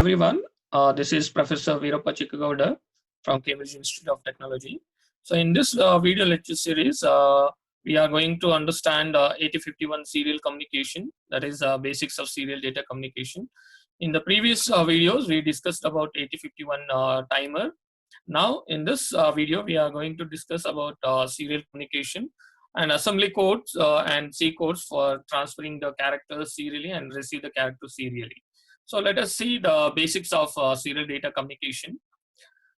everyone. This is Professor Veerappa Chikkagowda from Cambridge Institute of Technology. So in this video lecture series, we are going to understand 8051 serial communication, that is basics of serial data communication. In the previous videos, we discussed about 8051 timer. Now in this video, we are going to discuss about serial communication and assembly codes and C codes for transferring the characters serially and receive the characters serially. So let us see the basics of serial data communication.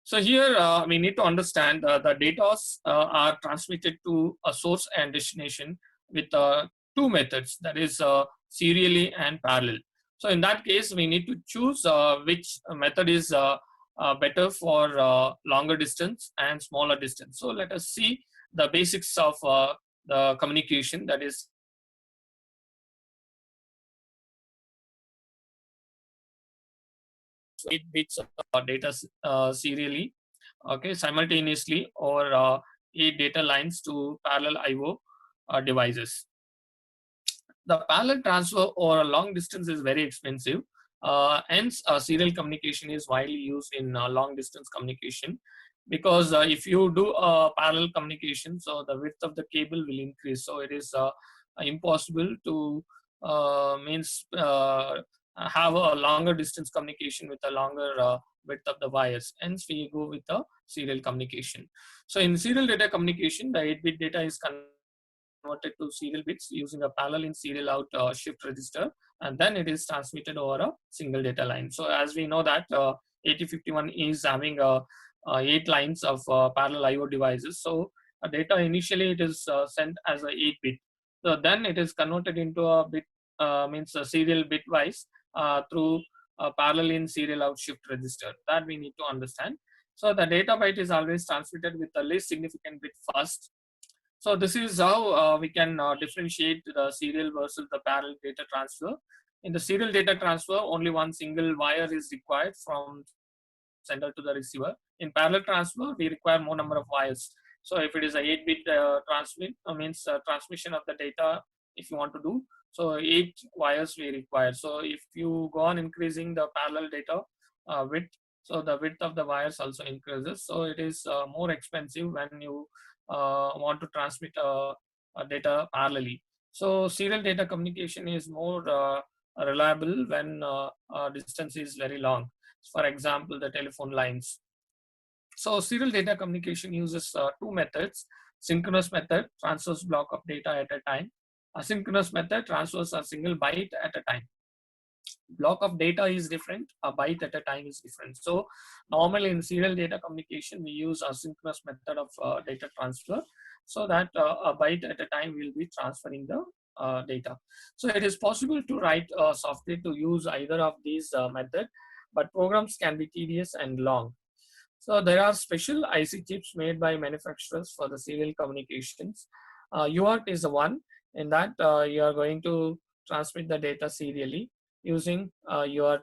So here we need to understand the data are transmitted to a source and destination with two methods, that is serially and parallel. So in that case, we need to choose which method is better for longer distance and smaller distance. So let us see the basics of the communication, that is eight bits of data serially, okay, simultaneously, or 8 data lines to parallel IO devices. The parallel transfer or long distance is very expensive. Hence, serial communication is widely used in long distance communication, because if you do parallel communication, so the width of the cable will increase. So it is impossible to have a longer distance communication with a longer width of the wires. Hence, we go with the serial communication. So in serial data communication, the 8-bit data is converted to serial bits using a parallel in serial out shift register, and then it is transmitted over a single data line. So as we know that 8051 is having 8 lines of parallel IO devices. So data initially it is sent as a 8-bit. So then it is converted into a bit, means a serial bitwise through parallel in serial out shift register. That we need to understand. So the data byte is always transmitted with the least significant bit first. So this is how we can differentiate the serial versus the parallel data transfer. In the serial data transfer, only one single wire is required from sender to the receiver. In parallel transfer, we require more number of wires. So if it is a 8-bit transmit, means transmission of the data, if you want to do, so 8 wires we require. So if you go on increasing the parallel data width, so the width of the wires also increases. So it is more expensive when you want to transmit data parallelly. So serial data communication is more reliable when distance is very long. For example, the telephone lines. So serial data communication uses two methods. Synchronous method transfers block of data at a time. Asynchronous method transfers a single byte at a time. Block of data is different, a byte at a time is different. So normally in serial data communication, we use asynchronous method of data transfer, so that a byte at a time will be transferring the data. So it is possible to write software to use either of these method, but programs can be tedious and long. So there are special IC chips made by manufacturers for the serial communications. UART is the one. In that you are going to transmit the data serially using your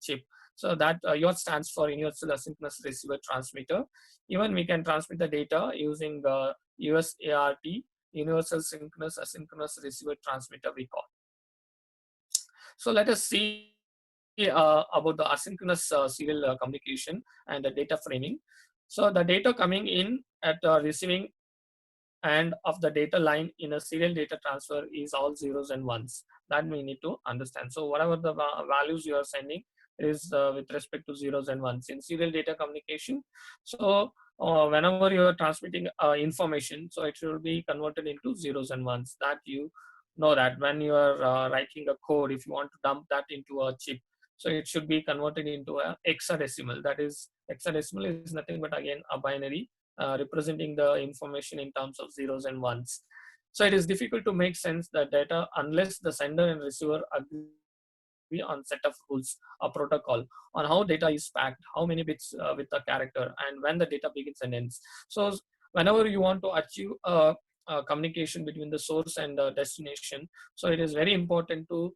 chip. So that UART stands for Universal Asynchronous Receiver Transmitter. Even we can transmit the data using the USART, Universal Synchronous Asynchronous Receiver Transmitter we call. So let us see about the asynchronous serial communication and the data framing. So the data coming in at receiving end of the data line in a serial data transfer is all zeros and ones. That we need to understand. So whatever the values you are sending is with respect to zeros and ones in serial data communication. So whenever you are transmitting information, so it should be converted into zeros and ones. That you know that when you are writing a code, if you want to dump that into a chip, so it should be converted into a hexadecimal. That is, hexadecimal is nothing but again a binary representing the information in terms of zeros and ones. So it is difficult to make sense the data unless the sender and receiver agree on set of rules or protocol on how data is packed, how many bits with the character, and when the data begins and ends. So whenever you want to achieve communication between the source and the destination, so it is very important to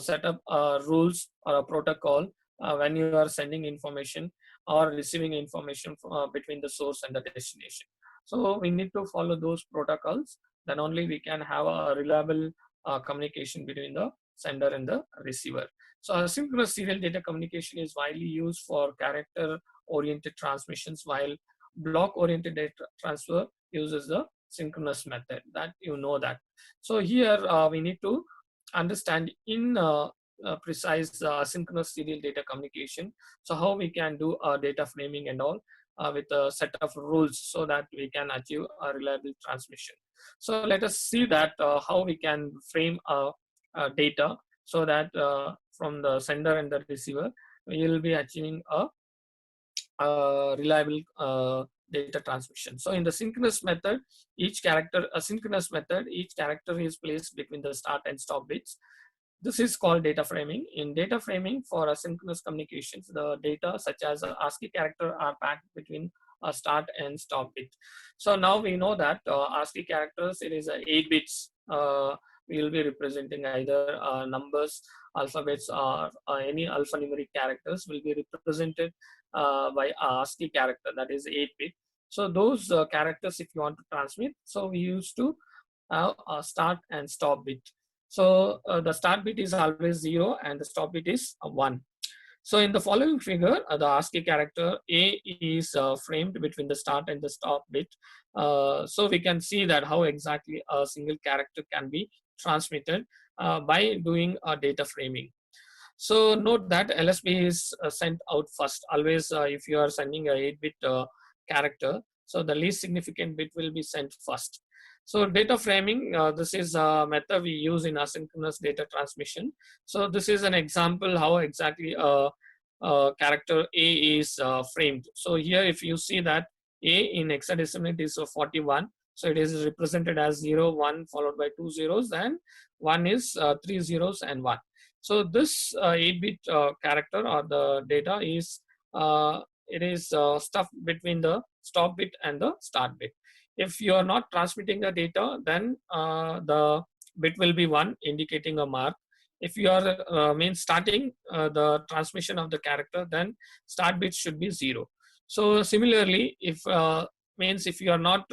set up rules or a protocol when you are sending information or receiving information between the source and the destination. So we need to follow those protocols, then only we can have a reliable communication between the sender and the receiver. So asynchronous serial data communication is widely used for character-oriented transmissions, while block-oriented data transfer uses the synchronous method. That you know that. So here we need to understand in precise asynchronous serial data communication. So how we can do data framing and all with a set of rules so that we can achieve a reliable transmission. So let us see that how we can frame data so that from the sender and the receiver, we will be achieving a reliable data transmission. So in the synchronous method, asynchronous method, each character is placed between the start and stop bits. This is called data framing. In data framing for asynchronous communications, the data such as a ASCII character are packed between a start and stop bit. So now we know that ASCII characters, it is 8 bits. We will be representing either numbers, alphabets, or any alphanumeric characters will be represented by ASCII character, that is 8 bit. So those characters, if you want to transmit, so we used to have a start and stop bit. So the start bit is always 0 and the stop bit is 1. So in the following figure, the ASCII character A is framed between the start and the stop bit. So we can see that how exactly a single character can be transmitted by doing a data framing. So note that LSB is sent out first. Always if you are sending a 8-bit character, so the least significant bit will be sent first. So data framing, this is a method we use in asynchronous data transmission. So this is an example how exactly character A is framed. So here if you see that A in hexadecimal is 41. So it is represented as 0, 1 followed by 2 zeros, and 1 is 3 zeros and 1. So this 8-bit character or the data is it is stuffed between the stop bit and the start bit. If you are not transmitting the data, then the bit will be 1, indicating a mark. If you are starting the transmission of the character, then start bit should be 0. So similarly, if if you are not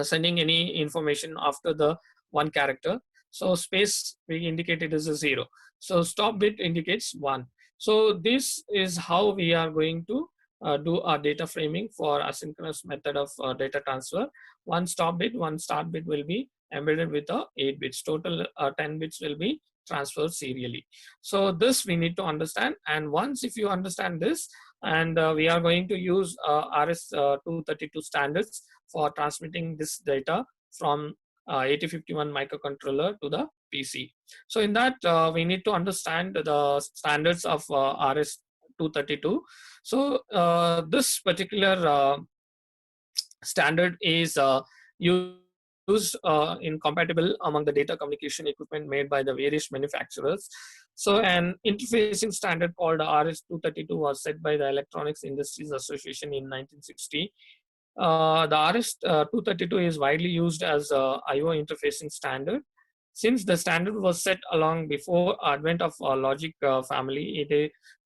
sending any information after the one character, so space we indicate it as a 0. So stop bit indicates 1. So this is how we are going to do our data framing for asynchronous method of data transfer. One stop bit, one start bit will be embedded with 8 bits. Total 10 bits will be transferred serially. So this we need to understand. And once if you understand this, and we are going to use RS-232 standards for transmitting this data from 8051 microcontroller to the PC. So in that, we need to understand the standards of RS-232. So this particular standard is used in compatible among the data communication equipment made by the various manufacturers. So an interfacing standard called RS-232 was set by the Electronics Industries Association in 1960. The RS-232 is widely used as a I/O interfacing standard. Since the standard was set along before advent of logic family,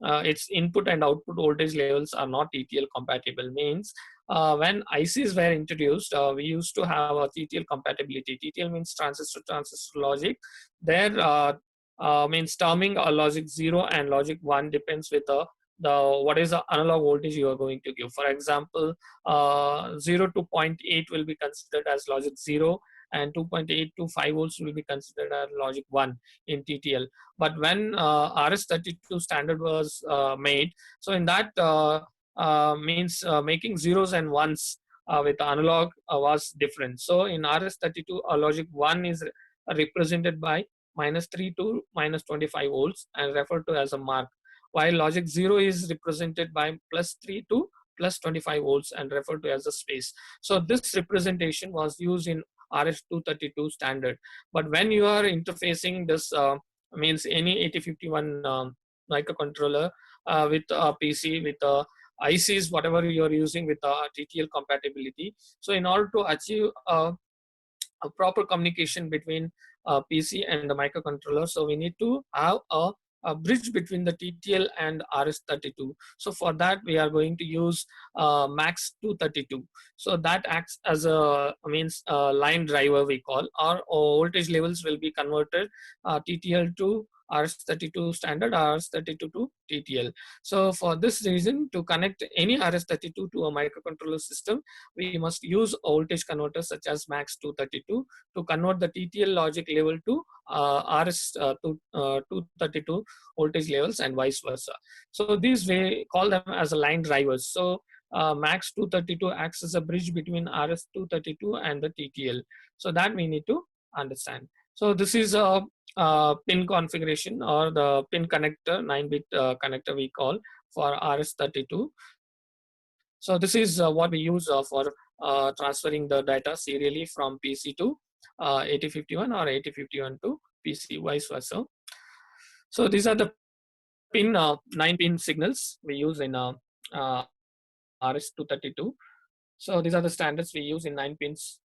its input and output voltage levels are not TTL compatible. Means when ICs were introduced, we used to have a TTL compatibility. TTL means transistor-transistor logic. There means terming a logic 0 and logic 1 depends with the what is the analog voltage you are going to give. For example, 0 to 0.8 will be considered as logic 0, and 2.8 to 5 volts will be considered as logic 1 in TTL. But when RS-32 standard was made, so in that making zeros and ones with analog was different. So in RS-32, logic 1 is represented by -3 to -25 volts and referred to as a mark, while logic 0 is represented by +3 to +25 volts and referred to as a space. So this representation was used in RS-232 standard. But when you are interfacing this any 8051 microcontroller with a PC, with ICs, whatever you are using with TTL compatibility. So in order to achieve a proper communication between PC and the microcontroller, so we need to have a a bridge between the TTL and RS32. So for that, we are going to use MAX 232. So that acts as a line driver, we call. Our voltage levels will be converted TTL to RS32 standard, RS32 to TTL. So for this reason, to connect any RS32 to a microcontroller system, we must use a voltage converter such as MAX 232 to convert the TTL logic level to RS232 voltage levels and vice versa. So these we call them as a line drivers. So MAX 232 acts as a bridge between RS232 and the TTL. So that we need to understand. So this is a pin configuration or the pin connector, 9-bit connector we call for RS32. So this is what we use for transferring the data serially from PC to 8051 or 8051 to PC, vice versa. So these are the pin 9-pin signals we use in RS232. So these are the standards we use in 9 pins.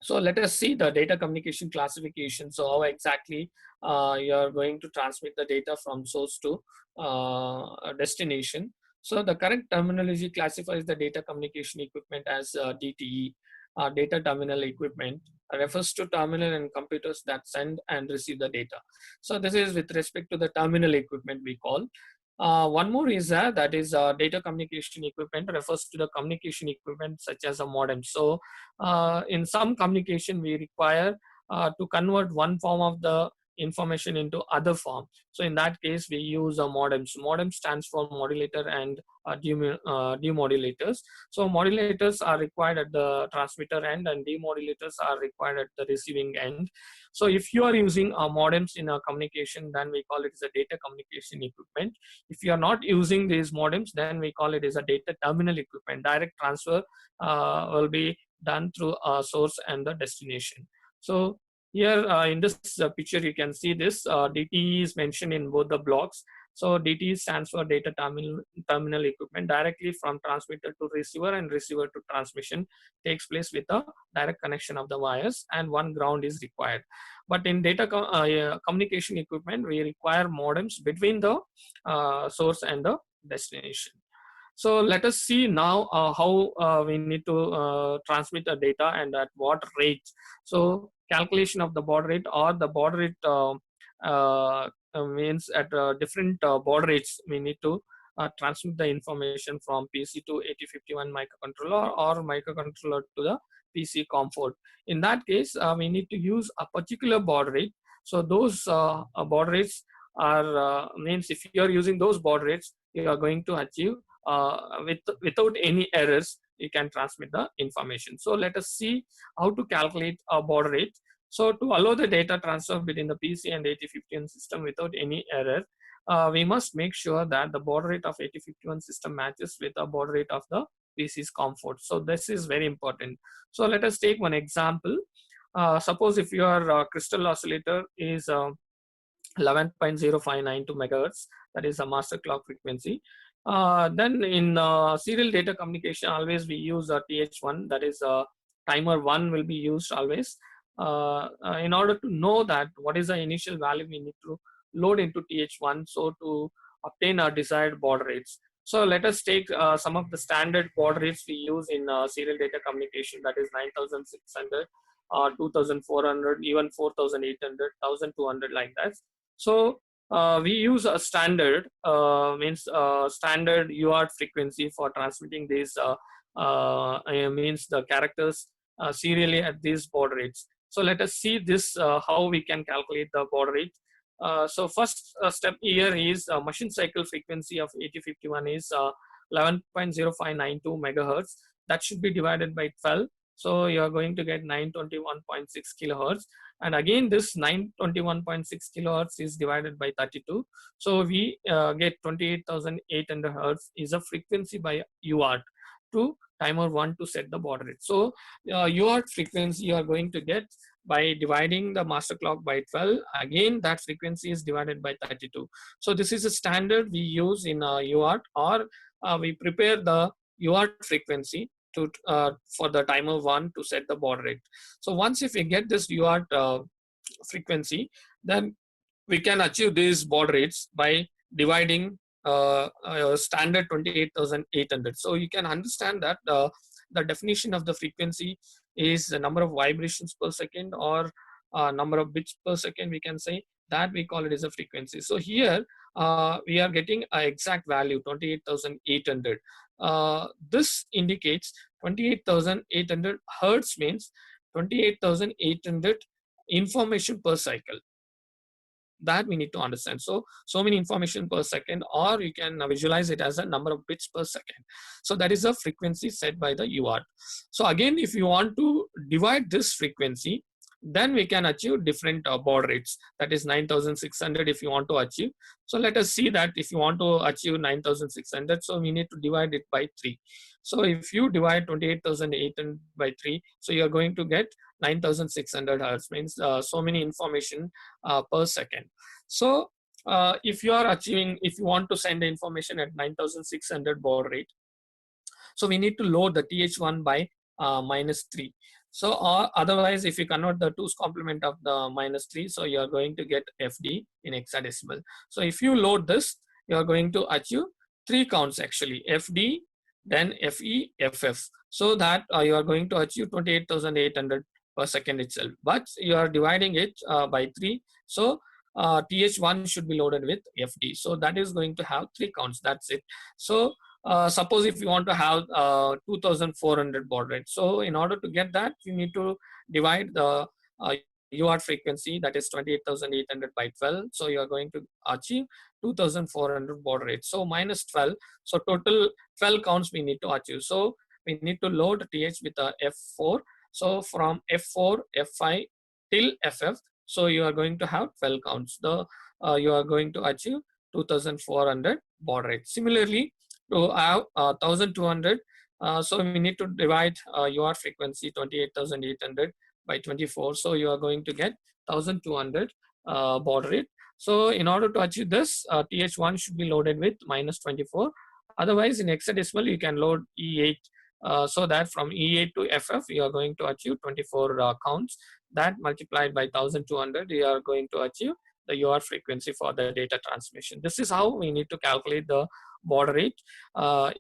So let us see the data communication classification. So how exactly you are going to transmit the data from source to destination. So the correct terminology classifies the data communication equipment as DTE, data terminal equipment, refers to terminal and computers that send and receive the data. So this is with respect to the terminal equipment we call. One more is that is data communication equipment refers to the communication equipment such as a modem. So in some communication we require to convert one form of the information into other form. So in that case we use a modem. So modem stands for modulator and demodulators. So modulators are required at the transmitter end and demodulators are required at the receiving end. So if you are using modems in a communication, then we call it as a data communication equipment. If you are not using these modems, then we call it as a data terminal equipment. Direct transfer will be done through a source and the destination. So here in this picture, you can see this DTE is mentioned in both the blocks. So DTE stands for data terminal equipment. Directly from transmitter to receiver and receiver to transmission takes place with a direct connection of the wires, and one ground is required. But in data communication equipment, we require modems between the source and the destination. So let us see now how we need to transmit the data and at what rate. So calculation of the baud rate or the baud rate means at different baud rates we need to transmit the information from PC to 8051 microcontroller or microcontroller to the PC comfort. In that case, we need to use a particular baud rate. So those baud rates are means if you are using those baud rates, you are going to achieve without any errors, you can transmit the information. So let us see how to calculate a baud rate. So to allow the data transfer between the PC and 8051 system without any error, we must make sure that the baud rate of 8051 system matches with the baud rate of the PC's comfort. So this is very important. So let us take one example. Suppose if your crystal oscillator is 11.0592 megahertz, that is a master clock frequency. Then in serial data communication, always we use a TH1, that is timer 1 will be used always. In order to know that what is the initial value we need to load into TH1, so to obtain our desired baud rates. So let us take some of the standard baud rates we use in serial data communication, that is 9600, 2400, even 4800, 1200 like that. So we use a standard standard UART frequency for transmitting these means the characters serially at these baud rates. So let us see this how we can calculate the baud rate. So first step here is machine cycle frequency of 8051 is 11.0592 megahertz. That should be divided by 12. So you are going to get 921.6 kilohertz. And again, this 921.6 kilohertz is divided by 32. So we get 28,800 hertz is a frequency by UART to timer 1 to set the baud rate. So UART frequency you are going to get by dividing the master clock by 12. Again, that frequency is divided by 32. So this is a standard we use in UART, or we prepare the UART frequency to for the timer 1 to set the baud rate. So once if we get this UART frequency, then we can achieve these baud rates by dividing standard 28,800. So you can understand that the definition of the frequency is the number of vibrations per second, or number of bits per second, we can say that we call it as a frequency. So here we are getting an exact value 28,800. This indicates 28,800 hertz means 28,800 information per cycle, that we need to understand. So many information per second, or you can visualize it as a number of bits per second. So that is a frequency set by the UART. So again, if you want to divide this frequency, then we can achieve different baud rates. That is 9,600 if you want to achieve. So let us see that if you want to achieve 9,600, so we need to divide it by 3. So if you divide 28,800 by 3, so you are going to get 9,600 hertz, means so many information per second. So if you are achieving, if you want to send the information at 9,600 baud rate, so we need to load the TH1 by -3. So otherwise, if you convert the 2's complement of the -3, so you are going to get FD in hexadecimal. So if you load this, you are going to achieve 3 counts actually, FD, then FE, FF. So that you are going to achieve 28,800 per second itself. But you are dividing it by 3. So TH1 should be loaded with FD. So that is going to have 3 counts. That's it. So suppose if you want to have 2,400 baud rate. So in order to get that, you need to divide the UART frequency, that is 28,800 by 12. So you are going to achieve 2,400 baud rate. So -12. So total 12 counts we need to achieve. So we need to load TH with a F4. So from F4, F5 till FF, so you are going to have 12 counts. You are going to achieve 2,400 baud rate. Similarly, to have 1,200, so we need to divide your frequency 28,800 by 24. So you are going to get 1,200 baud rate. So in order to achieve this, TH1 should be loaded with -24. Otherwise, in hexadecimal, you can load E8. So that from E8 to FF, you are going to achieve 24 counts. That multiplied by 1,200, you are going to achieve the UART frequency for the data transmission. This is how we need to calculate the baud rate.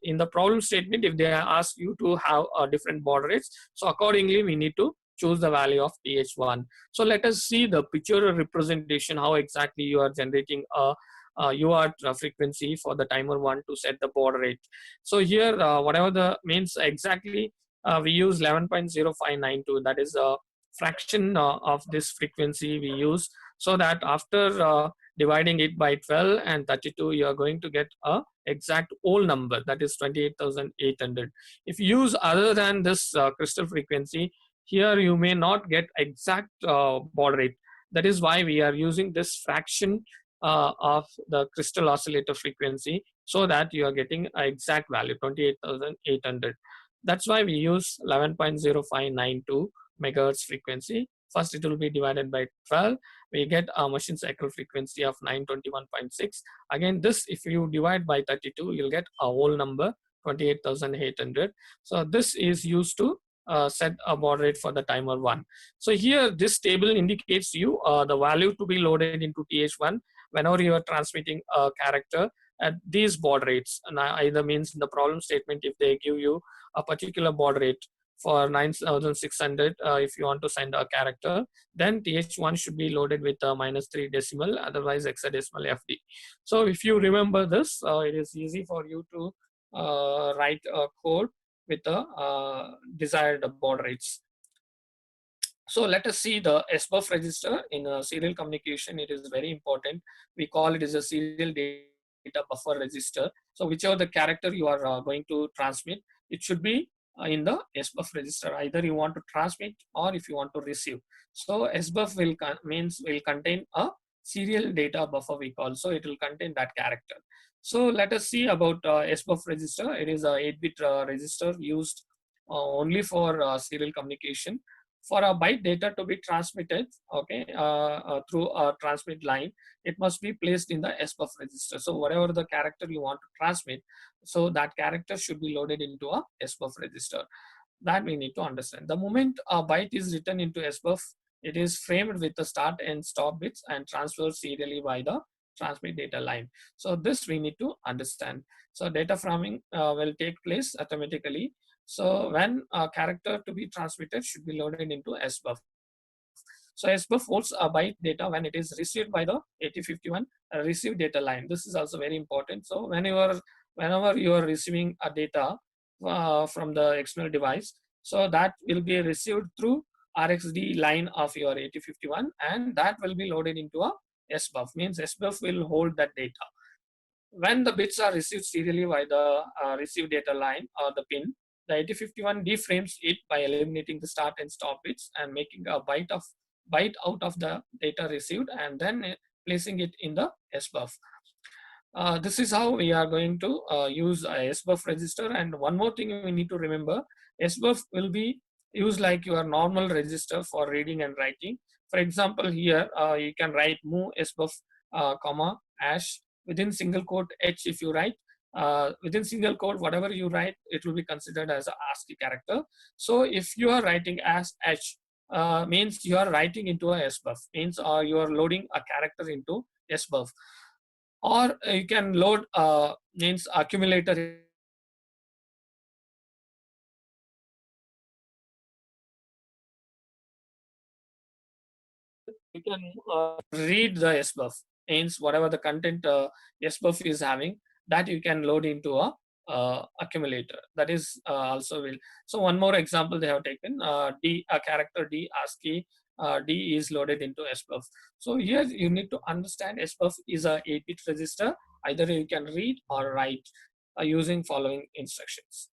In the problem statement, if they ask you to have different baud rates, so accordingly we need to choose the value of TH1. So let us see the pictorial representation, how exactly you are generating a UART frequency for the timer 1 to set the baud rate. So here, whatever the means exactly, we use 11.0592. That is a fraction of this frequency we use, so that after dividing it by 12 and 32, you are going to get a exact whole number, that is 28,800. If you use other than this crystal frequency, here you may not get exact baud rate. That is why we are using this fraction of the crystal oscillator frequency, so that you are getting an exact value 28,800. That's why we use 11.0592 megahertz frequency. First it will be divided by 12, we get a machine cycle frequency of 921.6. Again, this if you divide by 32, you'll get a whole number 28,800. So this is used to set a baud rate for the timer 1. So here this table indicates you the value to be loaded into TH1 whenever you are transmitting a character at these baud rates. And either means in the problem statement, if they give you a particular baud rate for 9,600, if you want to send a character, then TH1 should be loaded with a -3 decimal, otherwise hexadecimal FD. So if you remember this, it is easy for you to write a code with the desired baud rates. So let us see the SBUF register in a serial communication. It is very important. We call it as a serial data buffer register. So whichever the character you are going to transmit, it should be in the SBUF register. Either you want to transmit or if you want to receive. So SBUF will contain a serial data buffer, we call. So it will contain that character. So let us see about SBUF register. It is a 8-bit register used only for serial communication. For a byte data to be transmitted, okay, through a transmit line, it must be placed in the SBUF register. So whatever the character you want to transmit, so that character should be loaded into a SBUF register. That we need to understand. The moment a byte is written into SBUF, It is framed with the start and stop bits and transferred serially by the transmit data line. So this we need to understand. So data framing will take place automatically. So when a character to be transmitted should be loaded into SBUF. So SBUF holds a byte data when it is received by the 8051 receive data line. This is also very important. So whenever you are receiving a data from the external device, so that will be received through RxD line of your 8051, and that will be loaded into a SBUF. Means SBUF will hold that data. When the bits are received serially by the receive data line or the pin, the 8051 deframes it by eliminating the start and stop bits and making a byte out of the data received, and then placing it in the SBUF. This is how we are going to use a SBUF register. And one more thing we need to remember, SBUF will be used like your normal register for reading and writing. For example, here you can write move SBUF comma hash within single quote H. If you write within single quote, whatever you write, it will be considered as a ASCII character. So if you are writing as H, means you are writing into a SBUF, means you are loading a character into SBUF. Or you can load means accumulator. You can read the SBUF, means whatever the content SBUF is having, that you can load into a accumulator. That is also will. So one more example they have taken, D, a character D ASCII D is loaded into SBUF. So here you need to understand SBUF is a 8-bit register. Either you can read or write using following instructions.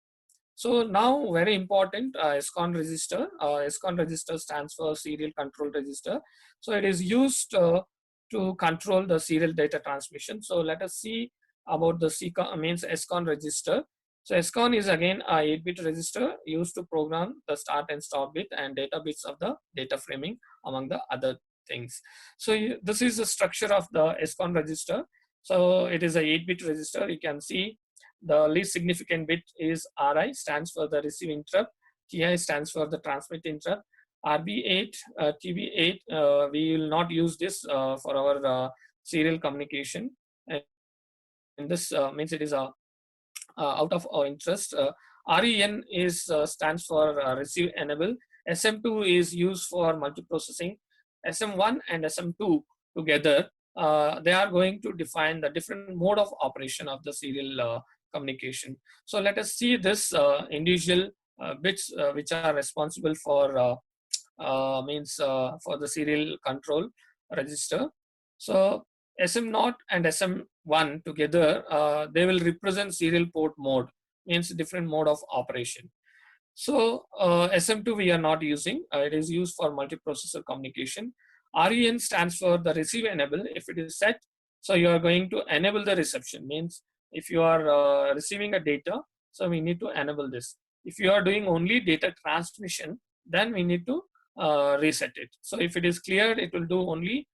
So now very important, SCON register. SCON register stands for serial control register. So it is used to control the serial data transmission. So let us see about the means SCON register. So SCON is again a 8-bit register used to program the start and stop bit and data bits of the data framing, among the other things. So this is the structure of the SCON register. So it is a 8-bit register. You can see the least significant bit is RI, stands for the receive interrupt. TI stands for the transmit interrupt. RB8, TB8, we will not use this for our serial communication. And this means it is out of our interest. REN is stands for receive enable. SM2 is used for multiprocessing. SM1 and SM2 together, they are going to define the different mode of operation of the serial communication. So let us see this individual bits which are responsible for for the serial control register. So SM0 and SM1 together, they will represent serial port mode, means different mode of operation. So SM2 we are not using, it is used for multiprocessor communication. REN stands for the receive enable. If it is set, so you are going to enable the reception, means if you are receiving a data, so we need to enable this. If you are doing only data transmission, then we need to reset it. So if it is cleared, it will do only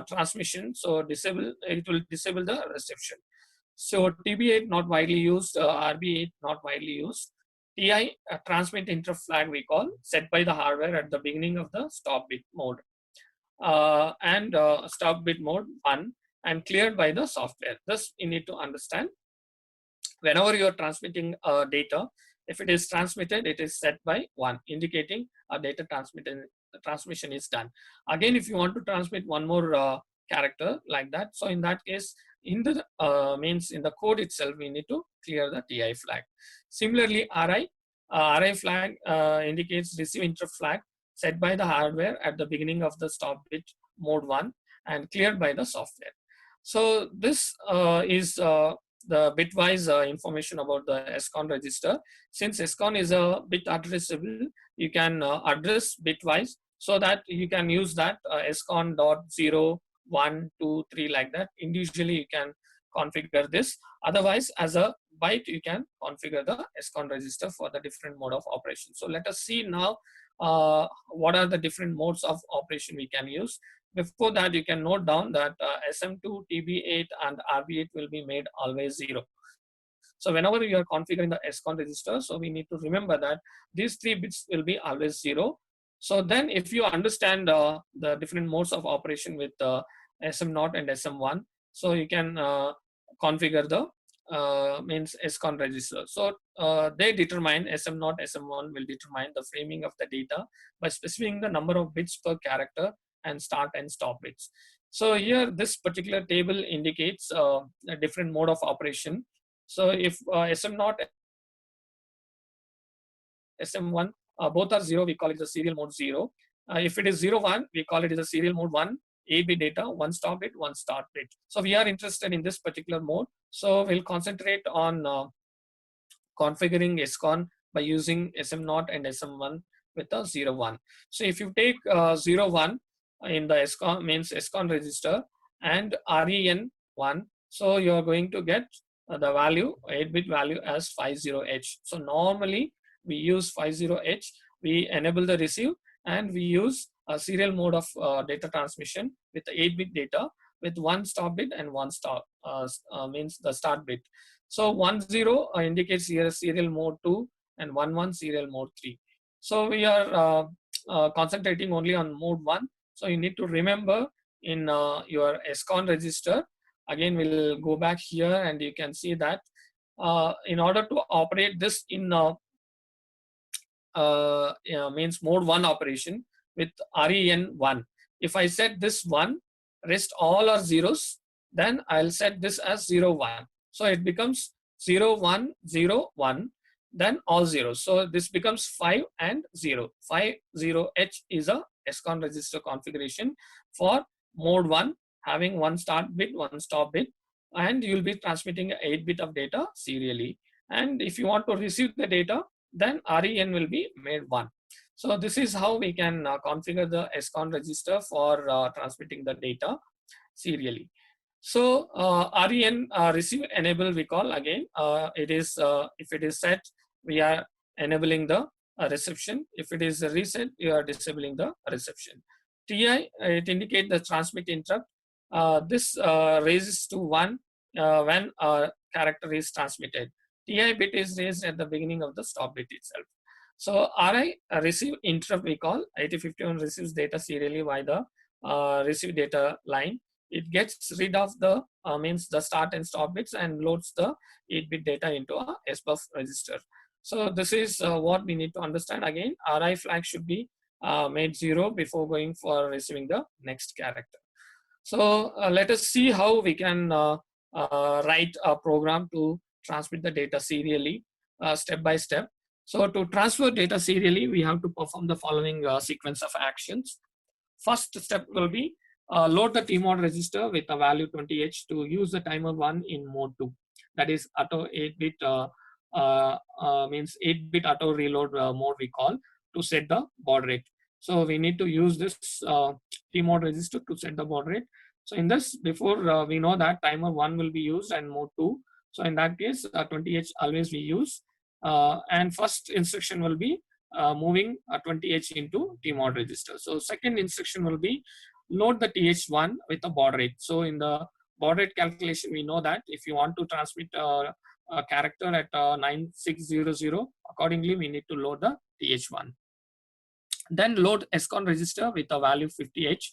transmission. So it will disable the reception. So TB8 not widely used, RB8 not widely used. TI, transmit interrupt flag we call, set by the hardware at the beginning of the stop bit mode. And stop bit mode 1 and cleared by the software. This you need to understand. Whenever you are transmitting data, if it is transmitted, it is set by 1, indicating a data transmission is done. Again, if you want to transmit one more character like that, so in that case, in the means in the code itself, we need to clear the TI flag. Similarly, RI flag indicates receive interrupt flag set by the hardware at the beginning of the stop bit mode 1 and cleared by the software. So this is the bitwise information about the SCON register. Since SCON is a bit addressable, you can address bitwise, so that you can use that SCON.0, 1, 2, 3 like that. Individually you can configure this. Otherwise, as a byte, you can configure the SCON register for the different mode of operation. So let us see now what are the different modes of operation we can use. Before that, you can note down that SM2, TB8 and RB8 will be made always 0. So whenever you are configuring the SCON register, so we need to remember that these 3 bits will be always 0. So then if you understand the different modes of operation with SM0 and SM1, so you can configure the means SCON register. So they determine SM0, SM1 will determine the framing of the data by specifying the number of bits per character and start and stop bits. So here this particular table indicates a different mode of operation. So if SM0, SM1 both are 0, we call it the serial mode 0. If it is 0, 1, we call it as a serial mode 1, 8-bit data, 1 stop bit, 1 start bit. So we are interested in this particular mode. So we'll concentrate on configuring SCON by using SM0 and SM1 with a 0, 1. So if you take 0, 1 in the SCON means SCON register and REN1, so you are going to get the value, 8-bit value as 50H. So normally we use 50H, we enable the receive, and we use a serial mode of data transmission with 8-bit data with 1 stop bit and 1 stop means the start bit. So 10 indicates here serial mode 2 and 11 serial mode 3. So we are concentrating only on mode 1. So you need to remember in your SCON register. Again, we'll go back here and you can see that in order to operate this in means mode 1 operation with REN1. If I set this 1, rest all are zeros, then I'll set this as 0, 1. So it becomes 0, 1, 0, 1, then all zeros. So this becomes 5 and 0. 50H is a SCON register configuration for mode 1, having 1 start bit, 1 stop bit, and you'll be transmitting 8-bit of data serially. And if you want to receive the data, then REN will be made 1. So this is how we can configure the SCON register for transmitting the data serially. So REN receive enable we call again. It is if it is set, we are enabling the reception. If it is a reset, you are disabling the reception. TI, it indicates the transmit interrupt. This raises to 1 when a character is transmitted. TI bit is raised at the beginning of the stop bit itself. So RI receive interrupt we call. 8051 receives data serially by the receive data line. It gets rid of the means the start and stop bits and loads the 8-bit data into a SBUF register. So this is what we need to understand. Again, RI flag should be made 0 before going for receiving the next character. So let us see how we can write a program to transmit the data serially step by step. So to transfer data serially, we have to perform the following sequence of actions. First step will be load the TMOD register with a value 20H to use the timer 1 in mode 2. That is auto 8-bit means 8-bit auto reload mode we call to set the baud rate. So we need to use this TMOD register to set the baud rate. So in this, before we know that timer 1 will be used and mode 2. So in that case, 20H always we use. And first instruction will be moving 20H into TMOD register. So second instruction will be load the TH1 with a baud rate. So in the baud rate calculation, we know that if you want to transmit a character at 9600, accordingly we need to load the TH1. Then load SCON register with a value 50H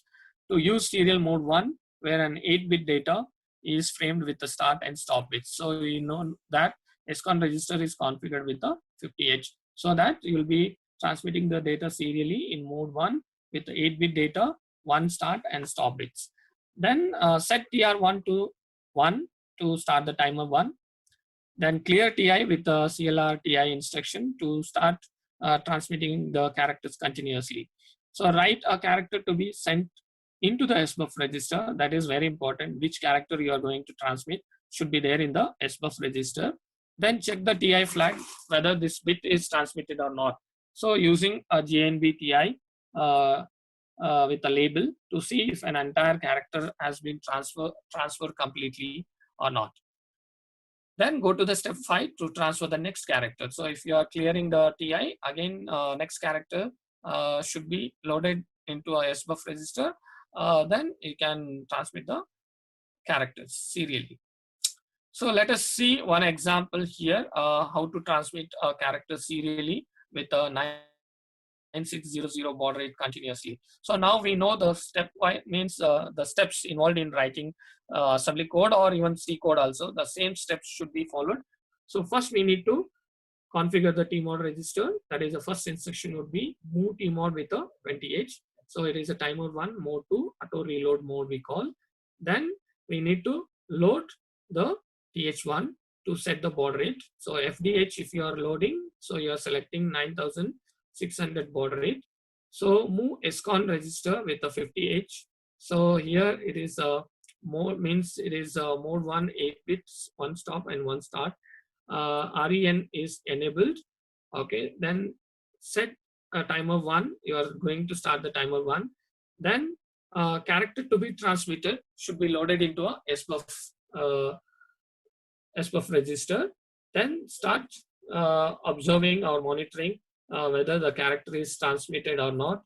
to use serial mode 1, where an 8-bit data is framed with the start and stop bits. So we know that SCON register is configured with the 50H, so that you will be transmitting the data serially in mode 1 with the 8-bit data, 1 start and stop bits. Then set TR1 to 1 to start the timer 1. Then clear TI with the CLR TI instruction to start transmitting the characters continuously. So write a character to be sent into the SBUF register. That is very important. Which character you are going to transmit should be there in the SBUF register. Then check the TI flag whether this bit is transmitted or not. So using a JNB TI with a label to see if an entire character has been transferred completely or not. Then go to the step 5 to transfer the next character. So if you are clearing the TI, again next character should be loaded into a SBUF register. Then you can transmit the characters serially. So let us see one example here, how to transmit a character serially with a 9600 baud rate continuously. So now we know the stepwise means the steps involved in writing assembly code or even C code also. The same steps should be followed. So first we need to configure the tmod register. That is the first instruction would be move tmod with a 20h. So it is a timer 1, mode 2, auto reload mode we call. Then we need to load the th1 to set the baud rate. So FDH if you are loading, so you are selecting 9600 baud rate. So move SCON register with a 50h. So here it is a mode means it is a mode 1 8 bits, 1 stop and 1 start. REN is enabled. Okay, then set timer 1. You are going to start the timer 1. Then character to be transmitted should be loaded into a SBUF register. Then start observing or monitoring whether the character is transmitted or not.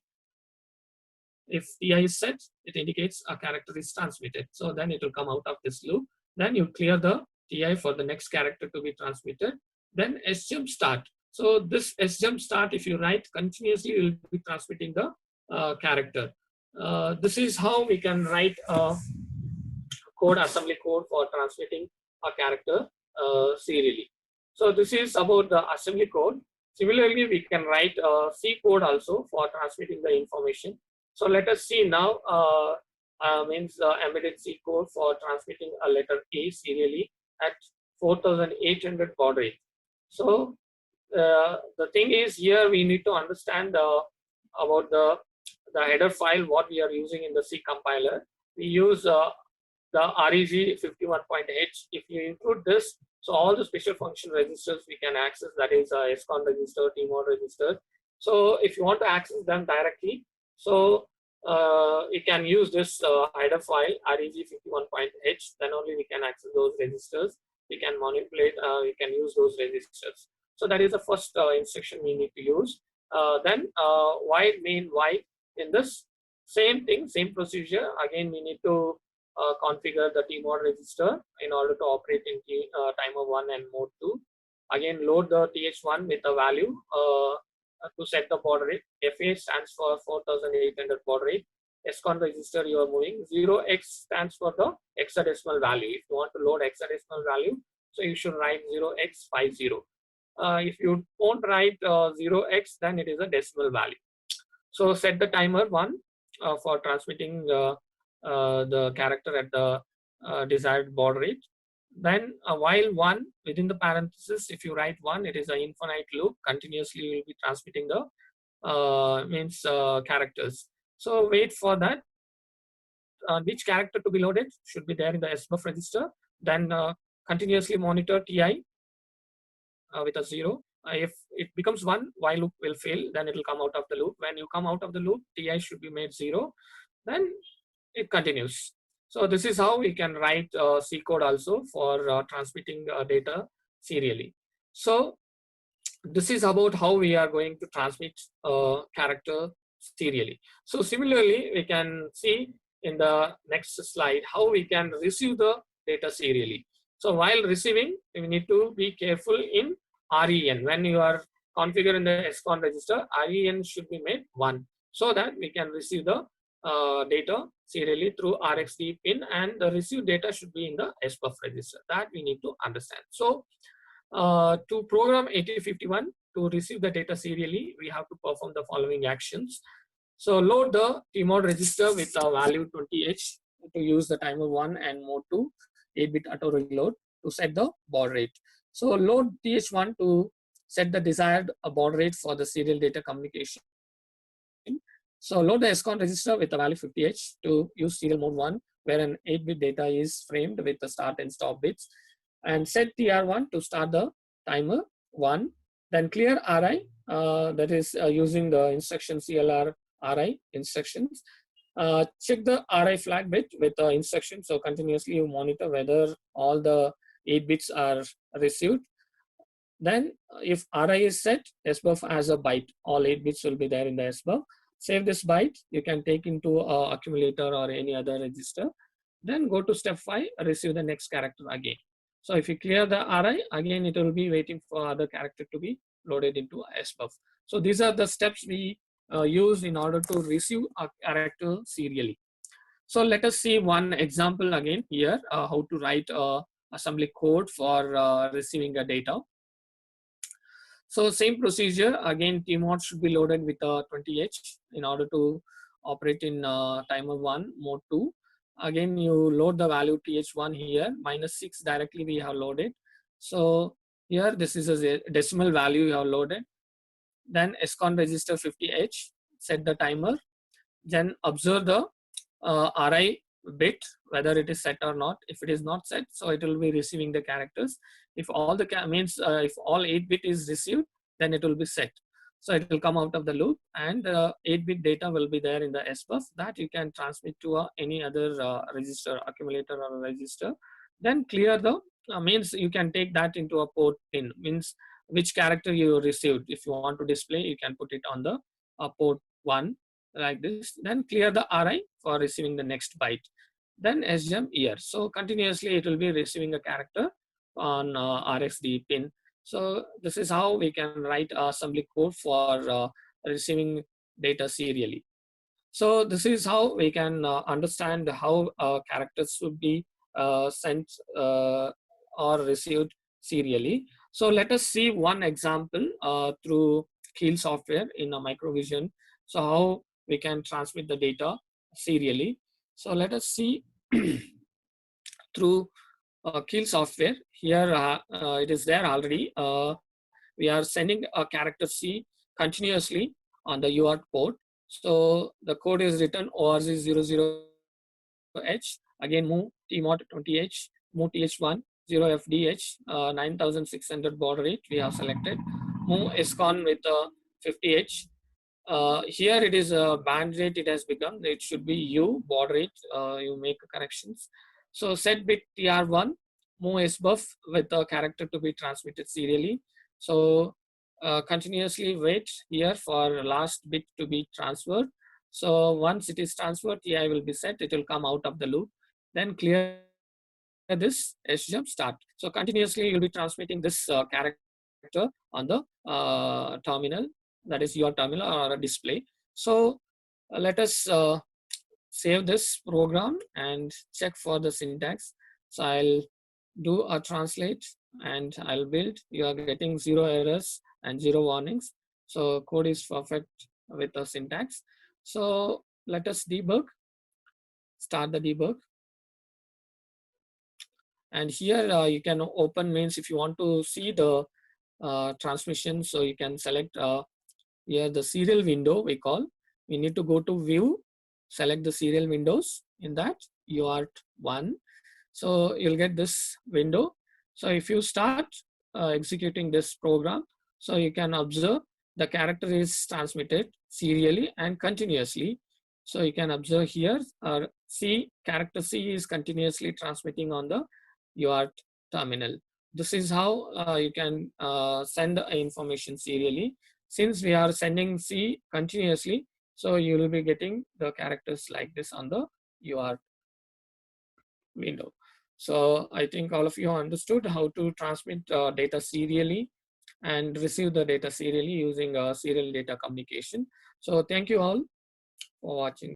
If TI is set, it indicates a character is transmitted. So then it will come out of this loop. Then you clear the TI for the next character to be transmitted. Then sjump start. So this sjump start, if you write continuously, you will be transmitting the character. This is how we can write code, assembly code for transmitting a character serially. So this is about the assembly code. Similarly, we can write C code also for transmitting the information. So let us see now means embedded C code for transmitting a letter A serially at 4800 baud rate. So the thing is here we need to understand about the header file what we are using in the C compiler. We use the REG 51.h. If you include this, so all the special function registers we can access, that is SCON register, tmod register. So if you want to access them directly, so you can use this header file REG 51.h. Then only we can access those registers. We can manipulate. We can use those registers. So that is the first instruction we need to use. Then while main while in this same thing, same procedure. Again, we need to configure the tmod register in order to operate in timer 1 and mode 2. Again, load the th1 with a value to set the baud rate. FA stands for 4800 baud rate. SCON register you are moving. 0x stands for the hexadecimal value. If you want to load hexadecimal value, so you should write 0x50. If you won't write 0x, then it is a decimal value. So set the timer 1 for transmitting the character at the desired baud rate. Then while 1 within the parenthesis, if you write 1, it is an infinite loop. Continuously you will be transmitting the characters. So wait for that. Which character to be loaded should be there in the SBUF register. Then continuously monitor TI with a 0. If it becomes 1, while loop will fail, then it will come out of the loop. When you come out of the loop, TI should be made 0. Then it continues. So this is how we can write C code also for transmitting data serially. So this is about how we are going to transmit character serially. So similarly, we can see in the next slide how we can receive the data serially. So while receiving, we need to be careful in REN. When you are configuring the SCON register, REN should be made 1 so that we can receive the data serially through RxD pin, and the received data should be in the SBUF register. That we need to understand. So to program 8051 to receive the data serially, we have to perform the following actions. So load the tmod register with a value 20h to use the timer 1 and mode 2 8-bit auto reload to set the baud rate. So load th1 to set the desired baud rate for the serial data communication. So load the SCON register with the value 50h to use serial mode 1, where an 8-bit data is framed with the start and stop bits, and set TR1 to start the timer 1. Then clear RI, that is using the instruction CLR RI instructions. Check the RI flag bit with the instruction. So continuously you monitor whether all the 8 bits are received. Then if RI is set, SBUF has a byte. All 8 bits will be there in the SBUF. Save this byte. You can take into accumulator or any other register. Then go to step 5, receive the next character again. So if you clear the RI, again it will be waiting for other character to be loaded into SBUF. So these are the steps we used in order to receive a character serially. So let us see one example again here, how to write assembly code for receiving a data. So same procedure, again tmod should be loaded with a 20h in order to operate in timer 1 mode 2. Again you load the value th1 here, -6 directly we have loaded. So here this is a decimal value you have loaded. Then SCON register 50h, set the timer, then observe the RI bit, whether it is set or not. If it is not set, so it will be receiving the characters. If all the means if all 8-bit is received, then it will be set. So it will come out of the loop, and 8-bit data will be there in the SBUF that you can transmit to any other register, accumulator or register. Then clear the means you can take that into a port pin, means which character you received. If you want to display, you can put it on the port 1 like this. Then clear the RI for receiving the next byte. Then SGEM year. So continuously it will be receiving a character on RxD pin. So this is how we can write assembly code for receiving data serially. So this is how we can understand how characters should be sent or received serially. So let us see one example through Keel software in a Microvision. So how we can transmit the data serially. So let us see through Keel software. Here it is there already. We are sending a character C continuously on the UART port. So the code is written ORG00H, again move tmod 20H, move TH1, 0FDH, 9600 baud rate we have selected, move SCON with 50H. Here it is a band rate it has become, it should be U, baud rate, you make corrections. So set bit TR1, move SBUF with a character to be transmitted serially. So continuously wait here for last bit to be transferred. So once it is transferred, TI will be set, it will come out of the loop. Then clear this SGEM start. So continuously you'll be transmitting this character on the terminal, that is your terminal or a display. So let us save this program and check for the syntax. So I'll do a translate and I'll build. You are getting 0 errors and 0 warnings. So code is perfect with the syntax. So let us debug, start the debug. And here you can open, means if you want to see the transmission, so you can select here the serial window we call. We need to go to view, select the serial windows in that UART1. So you'll get this window. So if you start executing this program, so you can observe the character is transmitted serially and continuously. So you can observe here, C, character C is continuously transmitting on the UART terminal. This is how you can send the information serially. Since we are sending C continuously, so you will be getting the characters like this on the UART window. So I think all of you understood how to transmit data serially and receive the data serially using serial data communication. So thank you all for watching.